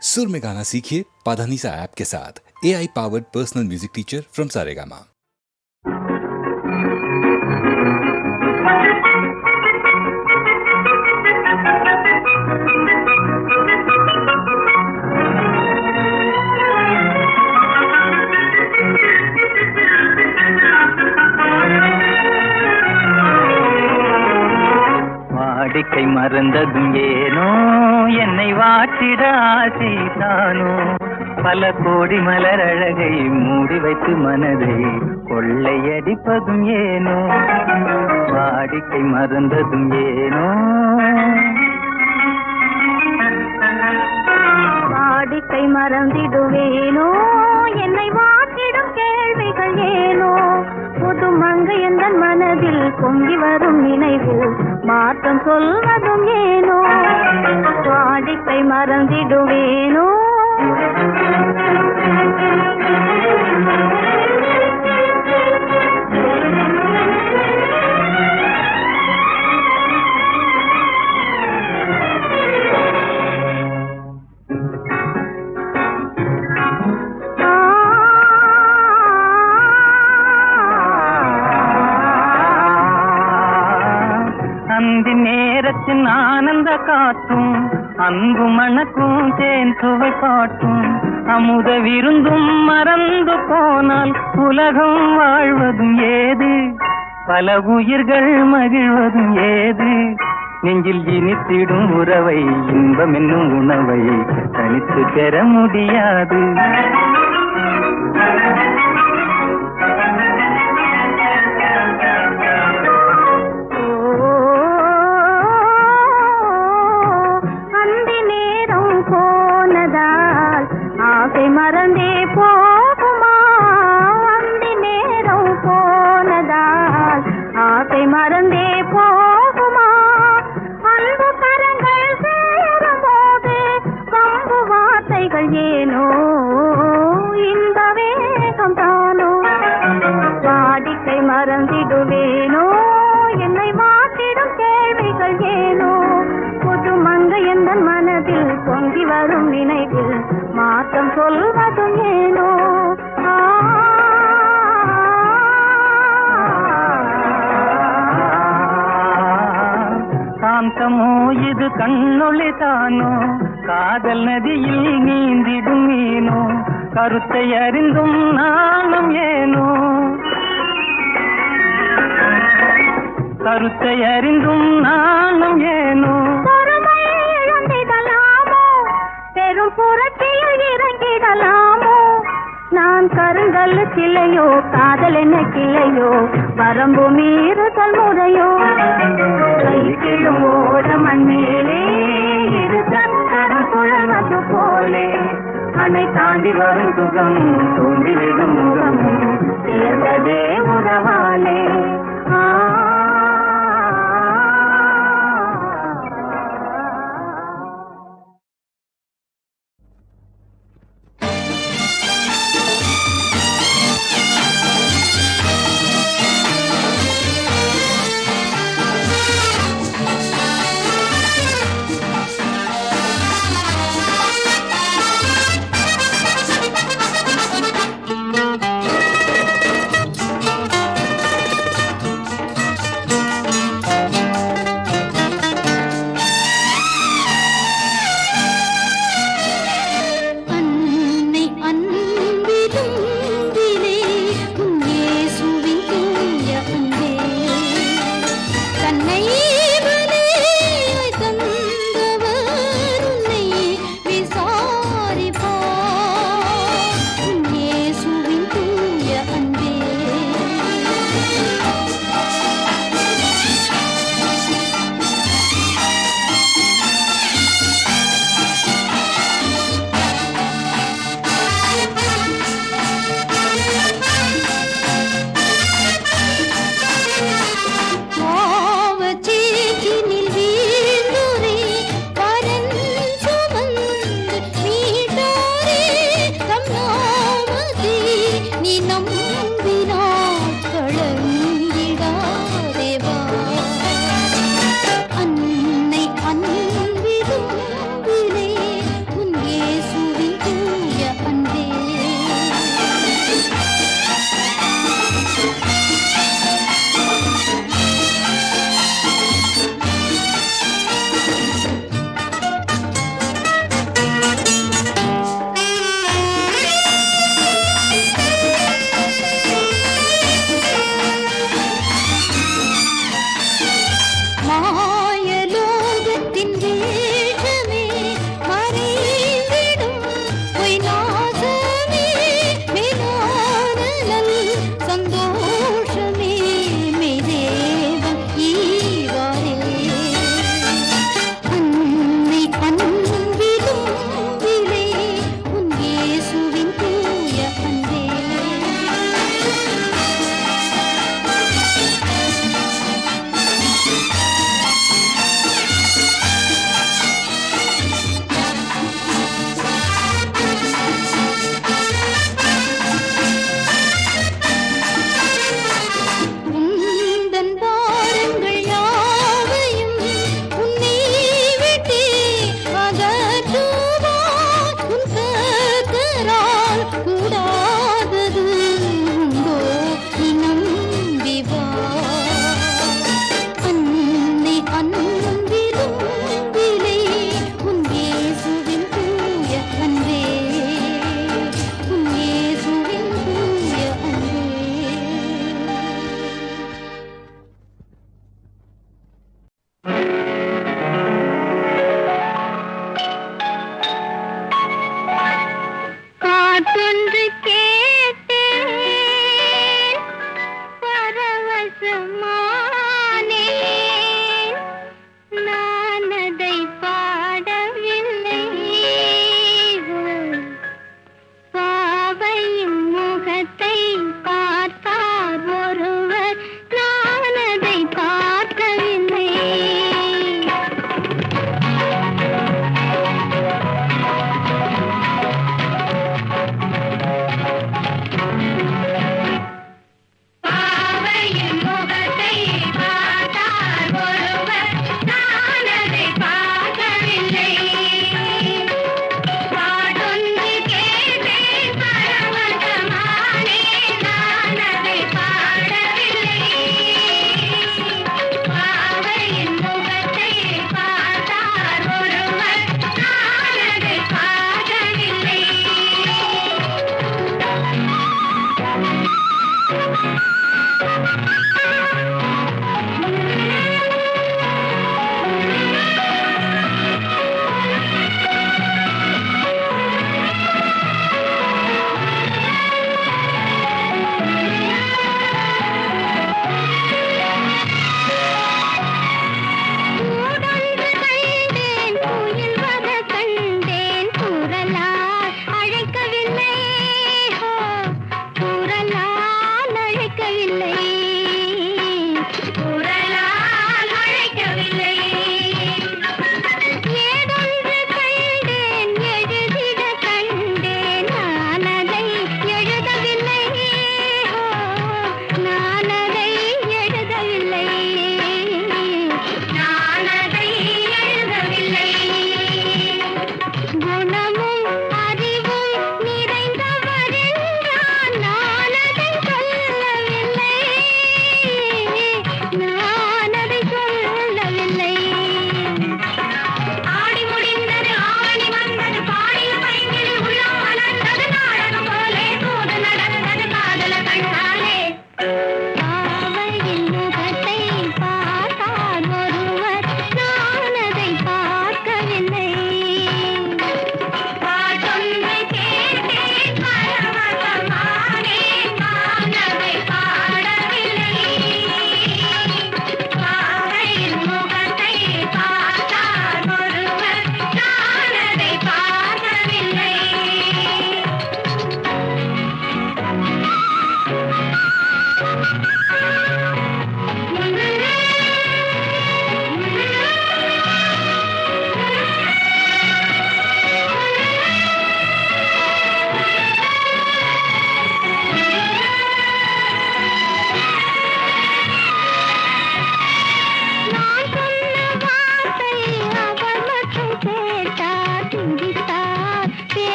सुर में गाना सीखिए पाधानीसा ऐप के साथ। AI powered personal music teacher from Saregama. வாடிக்கை மறந்ததும் ஏனோ என்னை வாட்டிட ஆசைதானோ பல கோடி மலர் அழகை மூடி வைத்து மனதை கொள்ளையடிப்பதும் ஏனோ வாடிக்கை மறந்ததும் ஏனோ வாடிக்கை மறந்திடுவேனோ என்னை வாட்டிடும் கேள்விகள் ஏனோ புது மங்கை என்ற மனதில் பொங்கி வரும் நினைவு மாற்றம் சொல்வதும் ஏனோ வாடிக்கை மறந்திடுவேனோ அந்தி நேரத்தின் ஆனந்த காற்றும் அன்பு மணக்கும் தேன் சுவை பாட்டும் அமுத விருந்தும் மறந்து போனால் உலகம் வாழ்வதும் ஏது பல உயிர்கள் மகிழ்வதும் ஏது நெஞ்சில் இனித்திடும் உறவை இன்பம் என்னும் உணவை தனித்து பெற முடியாது மறந்தே போகுமா அந்தி நேரம் போனதால் ஆசை மறந்தே போகுமா அன்பு கரங்கள் சேரும் போது கம்பு வார்த்தைகள் ஏனோ இந்த வேகம் தானோ வாடிக்கை மறந்திடுவேனோ என்னை வாட்டிடும் கேள்விகள் ஏனோ புது மங்கை என்ற மனதில் பொங்கி வரும் நினைவில் மாற்றம் சொல்வதும் ஏனோ சாந்தமோ இது கண்ணொளி தானோ காதல் நதியில் நீந்திடும் மீனோ கருத்தை அறிந்தும் நானும் ஏனோ கருத்தை அறிந்தும் நானும் ஏனோ பெரும் புரட்சியில் இறங்கிடலாமோ நான் கருங்கல் கிளையோ காதல் என்ன கிளையோ வரம்பு மீறுதல் முறையோ கைக்கிழும் ஓட மண்மேலே இரு சக்கரம் சுழல்வது போலே அணை தாண்டி வரும் சுகம் தோன்றிவிடும் முகம் சேர்ந்ததே உறவாலே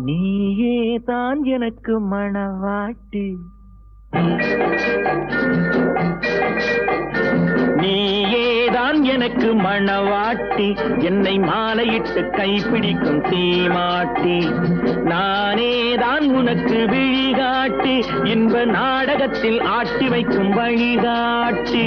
நீயே தான் எனக்கு மணவாட்டி, நீயேதான் எனக்கு மணவாட்டி, என்னை மாலையிட்டு கைப்பிடிக்கும் தீமாட்டி, நானேதான் உனக்கு விழிகாட்டி, இன்ப நாடகத்தில் ஆட்டி வைக்கும் வழிகாட்டி.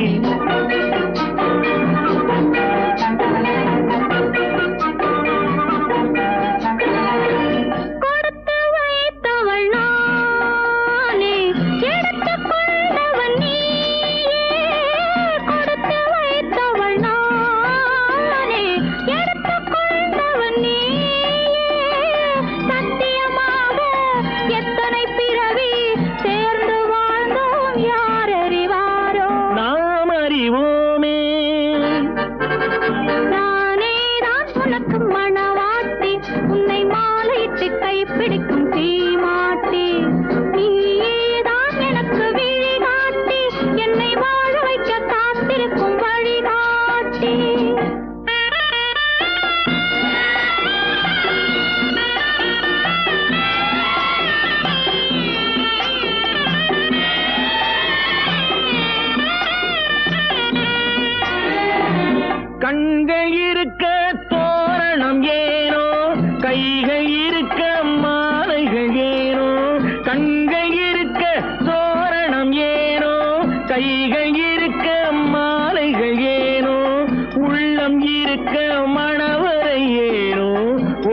கண்கள் இருக்க தோரணம் ஏனோ, கைகள் இருக்க மாலைகள் ஏனோ, கண்கள் இருக்க தோரணம் ஏனோ, கைகள் இருக்க மாலைகள் ஏனோ, உள்ளம் இருக்க மணவரை ஏனோ,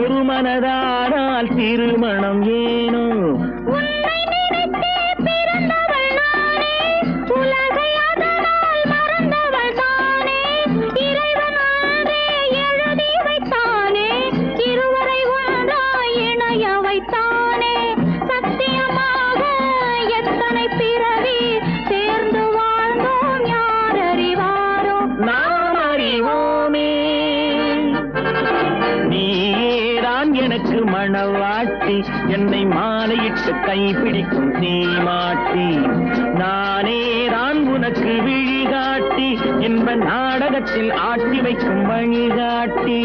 ஒரு மனதானால் திருமணம் ஏனோ. எனக்கு மணவாட்டி, என்னை மாலையிட்டு கைப்பிடிக்கும் தீமாட்டி, நானேதான் உனக்கு விழிகாட்டி, இன்ப நாடகத்தில் ஆட்டி வைக்கும் வழிகாட்டி.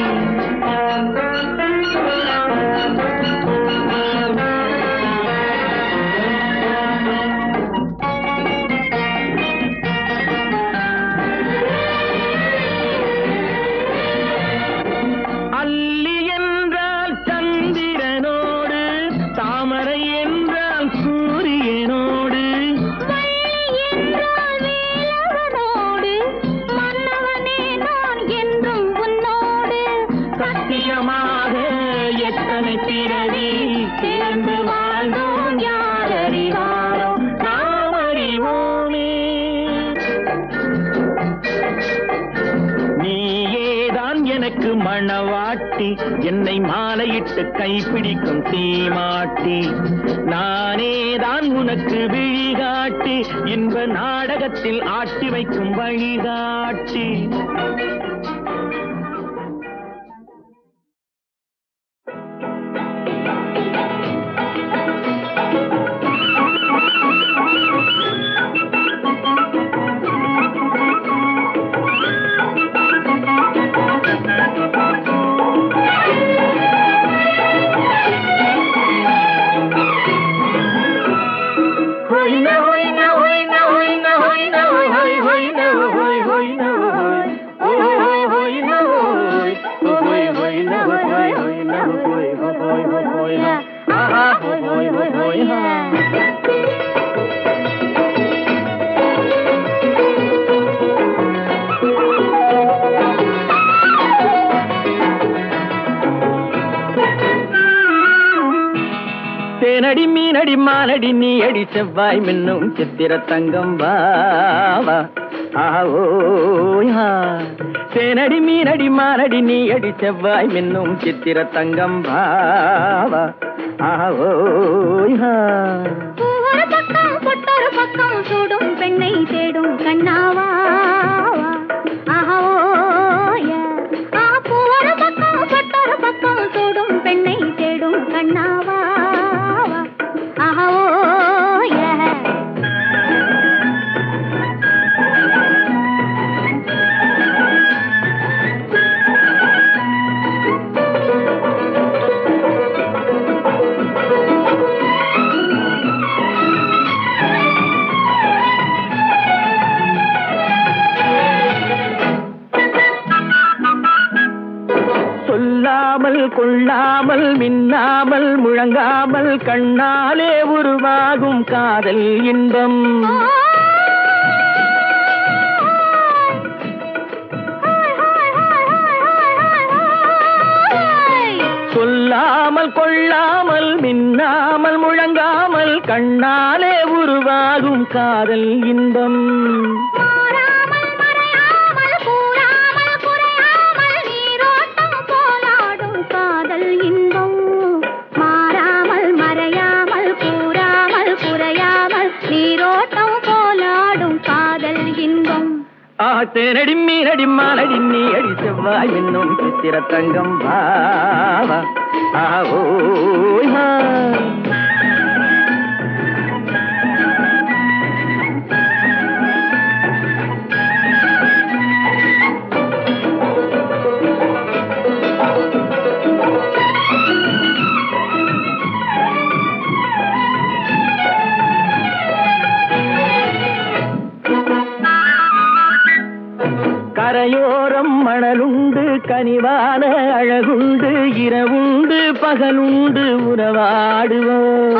எத்தனை பிறவி சேர்ந்து வாழ்ந்தோம் யார் அறிவாரோ, நாம் அறிவோமே. நீயேதான் எனக்கு மணவாட்டி, என்னை மாலையிட்டு கைப்பிடிக்கும் தீமாட்டி, நானேதான் உனக்கு விழிகாட்டி, இன்ப நாடகத்தில் ஆட்டி வைக்கும் வழிகாட்டி. தேனடி மீனடி மானடி நீ அடி செவ்வாய் மின்னும் சித்திர தங்கம் வாவா. தேனடி மீனடி மானடி நீ அடி செவ்வாய் மின்னும் சித்திர தங்கம் வாவா. ஒரு பக்கம் பொட்டொரு பக்கம் சூடும் பெண்ணை தேடும் கண்ணாவா. ஒரு பக்கம் பொட்டொரு பக்கம் சூடும் பெண்ணை தேடும் கண்ணாவா. சொல்லாமல் கொள்ளாமல் மின்னாமல் முழங்காமல் கண்ணாலே உருவாகும் காதல் இன்பம். சொல்லாமல் கொள்ளாமல் மின்னாமல் முழங்காமல் கண்ணாலே உருவாகும் காதல் இன்பம். தேனடி மீனடி மானடி நீ அடி செவ்வாய் என்னும் சித்திர தங்கம் பாவா ஓய். கரையோரம் மணலுண்டு கனிவான அழகுண்டு இரவுண்டு பகலுண்டு உறவாடுவோம்.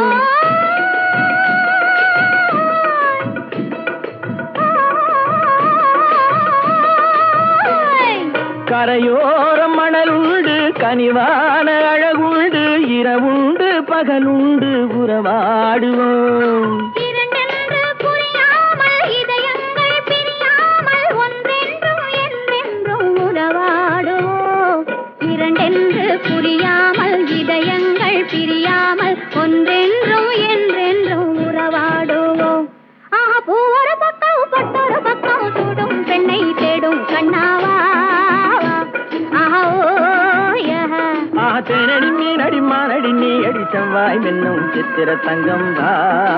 கரையோரம் மணலுண்டு கனிவான அழகுண்டு இரவுண்டு பகலுண்டு உறவாடுவோம். புரியாமல் இதயங்கள் பிரியாமல் ஒன்றென்றும் என்றென்றும் உறவாடுவோம். பூவொரு பக்கம் பொட்டொரு பக்கம் சூடும் பெண்ணை தேடும் கண்ணாவா. தேனடி மீனடி மானடி நீ அடி செவ்வாய் என்னும் சித்திர தங்கம் பாவா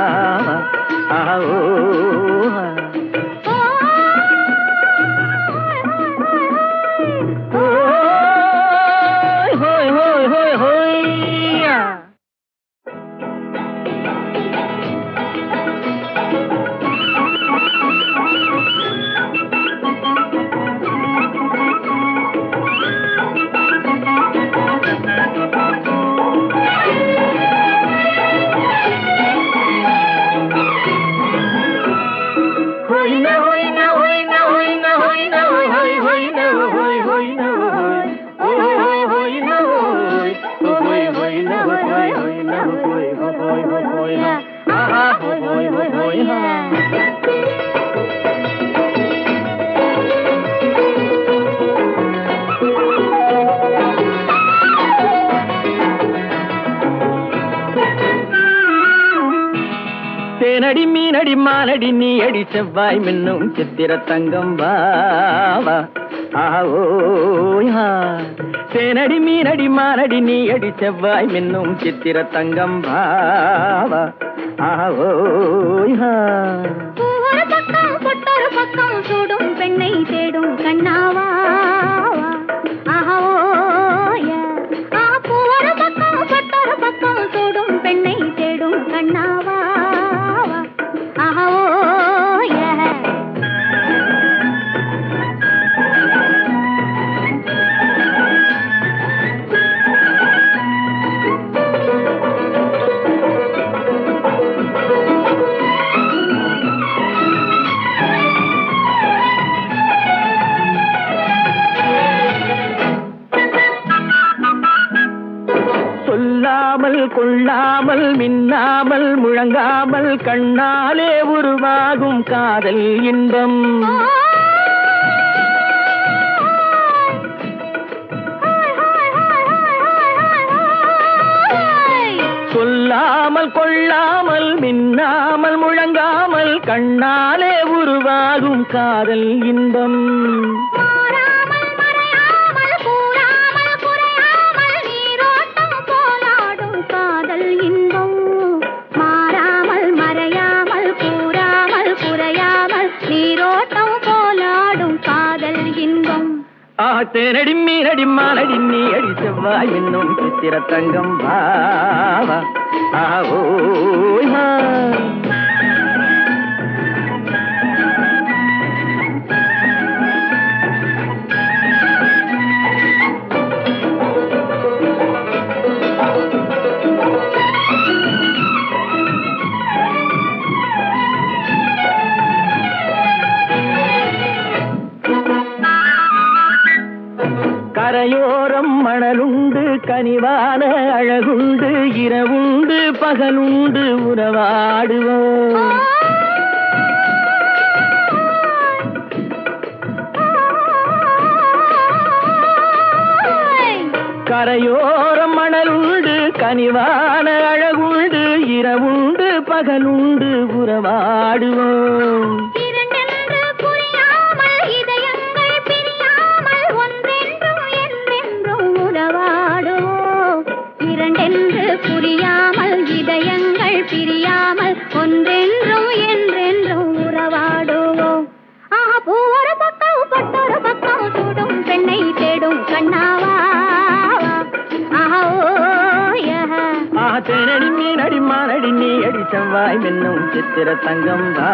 தேனடி மீனடி மானடி நீ அடி செவ்வாய் மின்னும் சித்திர தங்கம் பாவா ஓய். தேனடி மீனடி மானடி நீ அடி செவ்வாய் மின்னும் சித்திர தங்கம் பாவா ஓய். பூவொரு பக்கம் பொட்டொரு பக்கம் சூடும் பெண்ணை தேடும் கண்ணாவா. பூவொரு பக்கம் பொட்டொரு பக்கம் சூடும் பெண்ணை தேடும் கண்ணாவா. சொல்லாமல் கொள்ளாமல் மின்னாமல் முழங்காமல் கண்ணாலே உருவாகும் காதல் இன்பம். சொல்லாமல் கொள்ளாமல் மின்னாமல் முழங்காமல் கண்ணாலே உருவாகும் காதல் இன்பம். தேனடி மீனடி மானடி நீ அடி செவ்வாய் என்னும் சித்திர தங்கம் பாவா ஓய். கரையோரம் மணலுண்டு கனிவான அழகுண்டு இரவுண்டு பகலுண்டு உறவாடுவோம் கரையோரம் மணலுண்டு கனிவான அழகுண்டு இரவுண்டு பகலுண்டு உறவாடுவோம் இரண்டென்று புரியாமல் இதயங்கள் பிரியாமல் ஒன்றென்றும் என்றென்றும் உறவாடுவோம் இரண்டென்று புரியாமல் இதயங்கள் பிரியாமல் ஒன்றென்றும் என்றென்றும் உறவாடுவோம் ஆஹா பூ ஒரு பக்கம் பொட்டொரு பக்கம் சூடும் பெண்ணை தேடும் கண்ணாவா தேனடி மீனடி மானடி நீ அடி செவ்வாய் மின்னும் சித்திர தங்கம் வா